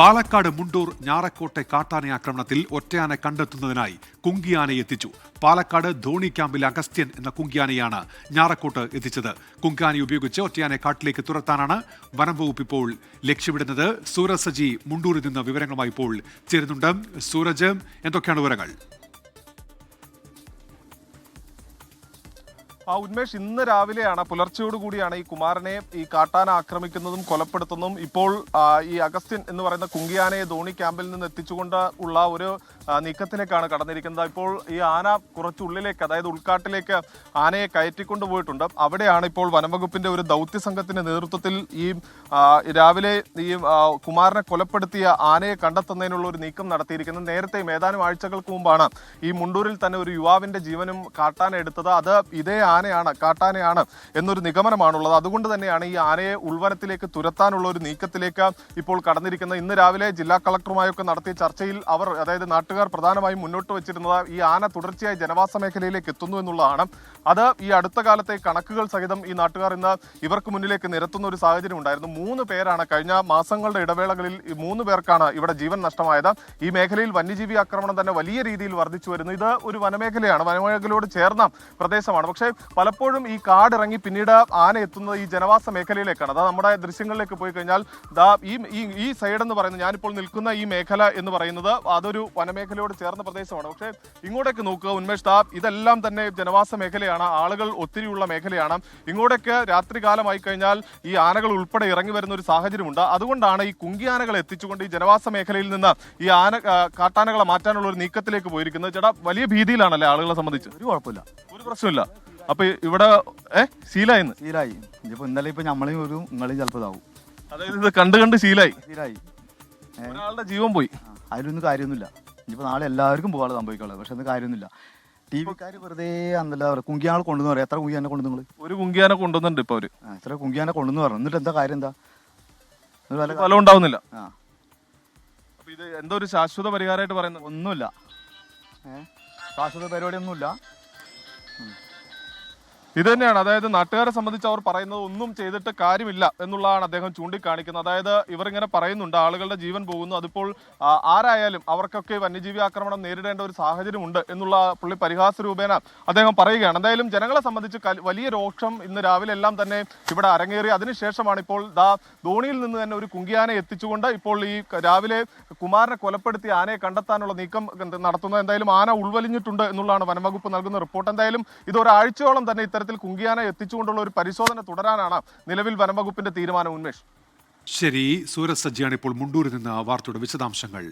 പാലക്കാട് മുണ്ടൂർ ഞാറക്കോട്ടെ കാട്ടാന ആക്രമണത്തിൽ ഒറ്റയാനെ കണ്ടെത്തുന്നതിനായി കുങ്കിയാനയെ എത്തിച്ചു. പാലക്കാട് ധോണി ക്യാമ്പിലെ അഗസ്ത്യൻ എന്ന കുങ്കിയാനയാണ് ഞാറക്കോട്ട് എത്തിച്ചത്. കുങ്കിയാനയെ ഉപയോഗിച്ച് ഒറ്റയാനെ കാട്ടിലേക്ക് തുരത്താനാണ് വനം വകുപ്പ് ഇപ്പോൾ ലക്ഷ്യമിടുന്നത്. സൂരജ് സജി മുണ്ടൂരിൽ നിന്ന് വിവരങ്ങളുമായി ഇപ്പോൾ ചേരുന്നുണ്ട്. സൂരജ്, എന്തൊക്കെയാണ് വിവരങ്ങൾ? ഉന്മേഷ്, ഇന്ന് രാവിലെയാണ് പുലർച്ചയോടുകൂടിയാണ് ഈ കുമാരനെ ഈ കാട്ടാന ആക്രമിക്കുന്നതും കൊലപ്പെടുത്തുന്നതും. ഇപ്പോൾ ഈ അഗസ്ത്യൻ എന്ന് പറയുന്ന കുങ്കിയാനയെ ധോണി ക്യാമ്പിൽ നിന്ന് എത്തിച്ചുകൊണ്ട് ഉള്ള ഒരു നീക്കത്തിലേക്കാണ് കടന്നിരിക്കുന്നത്. ഇപ്പോൾ ഈ ആന കുറച്ചുള്ളിലേക്ക്, അതായത് ഉൾക്കാട്ടിലേക്ക് ആനയെ കയറ്റിക്കൊണ്ടു പോയിട്ടുണ്ട്. അവിടെയാണ് ഇപ്പോൾ വനംവകുപ്പിന്റെ ഒരു ദൗത്യ സംഘത്തിന്റെ നേതൃത്വത്തിൽ ഈ രാവിലെ ഈ കുമാരനെ കൊലപ്പെടുത്തിയ ആനയെ കണ്ടെത്തുന്നതിനുള്ള ഒരു നീക്കം നടത്തിയിരിക്കുന്നത്. നേരത്തെ ഏതാനും ആഴ്ചകൾക്ക് മുമ്പാണ് ഈ മുണ്ടൂരിൽ തന്നെ ഒരു യുവാവിന്റെ ജീവനും കാട്ടാന എടുത്തത്. അത് ഇതേ കാട്ടാനയാണ് എന്നൊരു നിഗമനമാണുള്ളത്. അതുകൊണ്ട് തന്നെയാണ് ഈ ആനയെ ഉൾവനത്തിലേക്ക് തുരത്താനുള്ള ഒരു നീക്കത്തിലേക്ക് ഇപ്പോൾ കടന്നിരിക്കുന്നത്. ഇന്ന് രാവിലെ ജില്ലാ കളക്ടറുമായൊക്കെ നടത്തിയ ചർച്ചയിൽ അവർ, അതായത് നാട്ടുകാർ പ്രധാനമായും മുന്നോട്ട് വെച്ചിരുന്നത് ഈ ആന തുടർച്ചയായി ജനവാസ മേഖലയിലേക്ക് എത്തുന്നു എന്നുള്ളതാണ്. അത് ഈ അടുത്ത കാലത്തെ കണക്കുകൾ സഹിതം ഈ നാട്ടുകാർ ഇന്ന് ഇവർക്ക് മുന്നിലേക്ക് നിരത്തുന്ന ഒരു സാഹചര്യം ഉണ്ടായിരുന്നു. 3 പേരാണ് കഴിഞ്ഞ മാസങ്ങളുടെ ഇടവേളകളിൽ, ഈ 3 പേർക്കാണ് ഇവിടെ ജീവൻ നഷ്ടമായത്. ഈ മേഖലയിൽ വന്യജീവി ആക്രമണം തന്നെ വലിയ രീതിയിൽ വർദ്ധിച്ചു വരുന്നു. ഇത് ഒരു വനമേഖലയാണ്, വനമേഖലയോട് ചേർന്ന പ്രദേശമാണ്. പക്ഷേ പലപ്പോഴും ഈ കാടിറങ്ങി പിന്നീട് ആന എത്തുന്നത് ഈ ജനവാസ മേഖലയിലേക്കാണ്. അതാ നമ്മുടെ ദൃശ്യങ്ങളിലേക്ക് പോയി കഴിഞ്ഞാൽ ഈ സൈഡ് എന്ന് പറയുന്നത്, ഞാനിപ്പോൾ നിൽക്കുന്ന ഈ മേഖല എന്ന് പറയുന്നത് അതൊരു വനമേഖലയോട് ചേർന്ന പ്രദേശമാണ്. പക്ഷേ ഇങ്ങോട്ടേക്ക് നോക്കുക ഉന്മേഷ്, ഇതെല്ലാം തന്നെ ജനവാസ മേഖലയാണ്, ആളുകൾ ഒത്തിരിയുള്ള മേഖലയാണ്. ഇങ്ങോട്ടേക്ക് രാത്രികാലമായി കഴിഞ്ഞാൽ ഈ ആനകൾ ഉൾപ്പെടെ ഇറങ്ങി വരുന്ന ഒരു സാഹചര്യമുണ്ട്. അതുകൊണ്ടാണ് ഈ കുങ്കിയാനകളെ എത്തിച്ചുകൊണ്ട് ഈ ജനവാസ മേഖലയിൽ നിന്ന് ഈ കാട്ടാനകളെ മാറ്റാനുള്ള ഒരു നീക്കത്തിലേക്ക് പോയിരിക്കുന്നത്. ചേട്ടാ, വലിയ ഭീതിയിലാണല്ലേ ആളുകളെ സംബന്ധിച്ച്? ഒരു കുഴപ്പമില്ല, ഒരു പ്രശ്നമില്ല. അപ്പൊ ഇവിടെ ശീലായി ഇനിയിപ്പോ ഇന്നലെ ഇപ്പൊ നമ്മളെയും ഒരു നിങ്ങളെയും ചിലപ്പോൾ ഇതാവും. അതായത് ഇത് കണ്ട് ശീലായി ഒരാളുടെ ജീവൻ പോയി. അതിലൊന്നും കാര്യമൊന്നുമില്ല. ഇനിയിപ്പോ നാളെ എല്ലാവർക്കും പോകാതെ സംഭവിക്കുള്ളത്. പക്ഷെ ഒന്നും കാര്യമൊന്നുമില്ല. ടി വിക്കാർ വെറുതെ എന്താ പറയുക, കുങ്കിയാനെ കൊണ്ടുവന്ന് പറയാം. എത്ര കുങ്കിയാനെ കൊണ്ടു നിങ്ങൾ? ഒരു കുങ്കിയാനെ കൊണ്ടുവന്നുണ്ട് ഇപ്പൊ അവര്. എത്ര കുങ്കിയാനെ കൊണ്ടുവന്ന് പറഞ്ഞു. എന്നിട്ട് എന്താ കാര്യം? എന്താ ഫലം ഉണ്ടാവുന്നില്ല. അപ്പൊ ഇത് എന്തോ ഒരു ശാശ്വത പരിഹാരമായിട്ട് പറയുന്നത്? ഒന്നുമില്ല, ശാശ്വത പരിപാടിയൊന്നുമില്ല. ഇത് തന്നെയാണ്, അതായത് നാട്ടുകാരെ സംബന്ധിച്ച് അവർ പറയുന്നത് ഒന്നും ചെയ്തിട്ട് കാര്യമില്ല എന്നുള്ളതാണ് അദ്ദേഹം ചൂണ്ടിക്കാണിക്കുന്നത്. അതായത് ഇവരിങ്ങനെ പറയുന്നുണ്ട് ആളുകളുടെ ജീവൻ പോകുന്നു, അതിപ്പോൾ ആരായാലും അവർക്കൊക്കെ വന്യജീവി ആക്രമണം നേരിടേണ്ട ഒരു സാഹചര്യമുണ്ട് എന്നുള്ള പുള്ളി പരിഹാസ രൂപേണ അദ്ദേഹം പറയുകയാണ്. എന്തായാലും ജനങ്ങളെ സംബന്ധിച്ച് വലിയ രോക്ഷം ഇന്ന് രാവിലെ എല്ലാം തന്നെ ഇവിടെ അരങ്ങേറി. അതിനുശേഷമാണ് ഇപ്പോൾ ധോണിയിൽ നിന്ന് തന്നെ ഒരു കുങ്കിയാനെ എത്തിച്ചുകൊണ്ട് ഇപ്പോൾ ഈ രാവിലെ കുമാരനെ കൊലപ്പെടുത്തിയ ആനയെ കണ്ടെത്താനുള്ള നീക്കം നടത്തുന്നത്. എന്തായാലും ആന ഉൾവലിഞ്ഞിട്ടുണ്ട് എന്നുള്ളതാണ് വനംവകുപ്പ് നൽകുന്ന റിപ്പോർട്ട്. എന്തായാലും ഇത് ഒരാഴ്ചയോളം തന്നെ ഇത്തരത്തിൽ കുങ്കിയാനെ എത്തിച്ചുകൊണ്ടുള്ള ഒരു പരിശോധന തുടരാനാണ് നിലവിൽ വനംവകുപ്പിന്റെ തീരുമാനം. ഉന്മേഷ്, ശരി. സൂരജ് സജിയാണ് ഇപ്പോൾ മുണ്ടൂരിൽ നിന്ന് വാർത്തയുടെ വിശദാംശങ്ങൾ